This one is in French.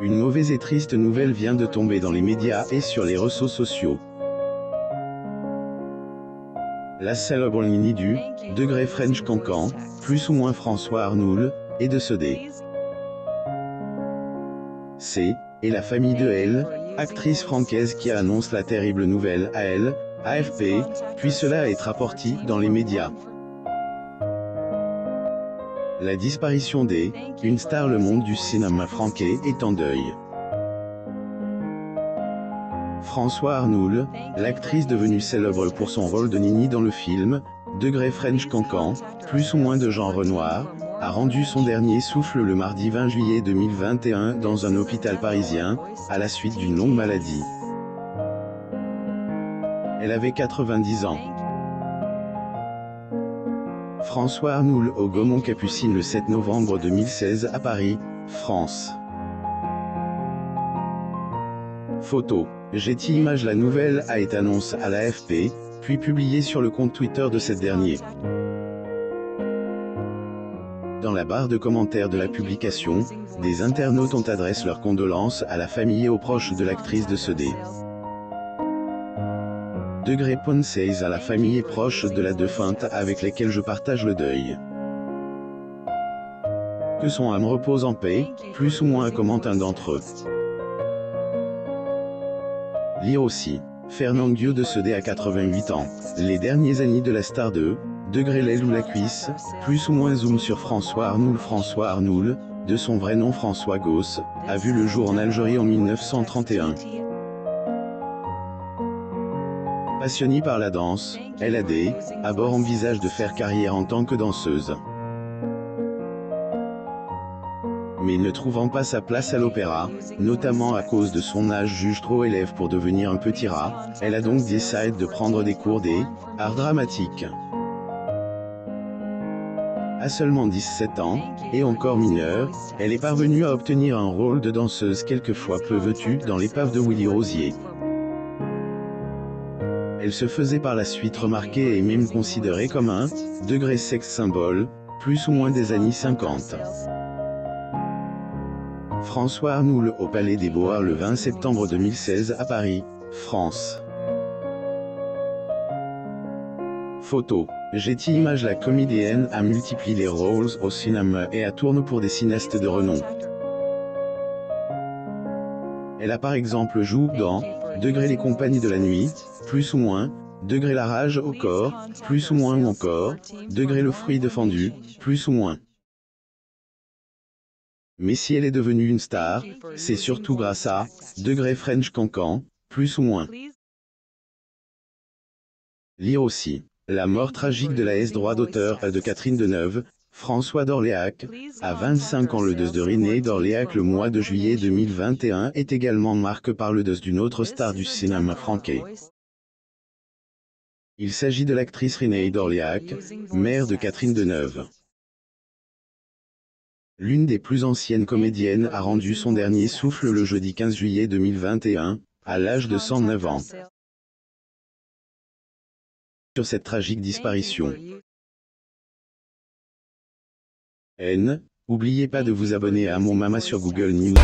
Une mauvaise et triste nouvelle vient de tomber dans les médias et sur les réseaux sociaux. La célèbre Nini du degré French Cancan, plus ou moins François Arnoul, est décédée. C'est et la famille de elle, actrice francaise qui annonce la terrible nouvelle à elle, AFP, puis cela a été rapporté dans les médias. La disparition des une star le monde du cinéma français est en deuil. François Arnoul, l'actrice devenue célèbre pour son rôle de Nini dans le film degré French Cancan, plus ou moins de Jean Renoir, a rendu son dernier souffle le mardi 20 juillet 2021 dans un hôpital parisien, à la suite d'une longue maladie. Elle avait 90 ans. François Arnoul au Gaumont-Capucines le 7 novembre 2016 à Paris, France. Photo. Getty Images. La nouvelle a été annoncée à l'AFP, puis publiée sur le compte Twitter de cette dernier. Dans la barre de commentaires de la publication, des internautes ont adressé leurs condoléances à la famille et aux proches de l'actrice décédée. Degré Ponceis à la famille et proches de la défunte avec lesquels je partage le deuil. Que son âme repose en paix, plus ou moins commente un d'entre eux. Lire aussi. Fernand Dieu décédé à 88 ans. Les derniers années de la star de degré l'aile ou la cuisse, plus ou moins zoom sur François Arnoul. François Arnoul, de son vrai nom François Gauss, a vu le jour en Algérie en 1931. Passionnée par la danse, elle a d'abord envisagé de faire carrière en tant que danseuse. Mais ne trouvant pas sa place à l'opéra, notamment à cause de son âge jugé trop élève pour devenir un petit rat, elle a donc décidé de prendre des cours d'art dramatique. À seulement 17 ans, et encore mineure, elle est parvenue à obtenir un rôle de danseuse quelquefois peu vêtue dans l'épave de Willy Rosier. Elle se faisait par la suite remarquer et même considérée comme un degré sex symbole, plus ou moins des années 50. François Arnoul au Palais des Beaux-Arts le 20 septembre 2016 à Paris, France. Photo. Getty Images. La comédienne a multiplié les rôles au cinéma et a tourné pour des cinéastes de renom. Elle a par exemple joué dans degré Les Compagnies de la Nuit, plus ou moins, degré La Rage au corps, plus ou moins ou encore, degré Le Fruit défendu, plus ou moins. Mais si elle est devenue une star, c'est surtout grâce à degré French Cancan, plus ou moins. Lire aussi. La mort tragique de la droit d'auteur de Catherine Deneuve, François d'Orléac, à 25 ans. Le deuil de Renée d'Orléac le mois de juillet 2021 est également marqué par le deuil d'une autre star du cinéma français. Il s'agit de l'actrice Renée d'Orléac, mère de Catherine Deneuve. L'une des plus anciennes comédiennes a rendu son dernier souffle le jeudi 15 juillet 2021, à l'âge de 109 ans. Sur cette tragique disparition. N'oubliez pas de vous abonner à mon Mama sur Google News.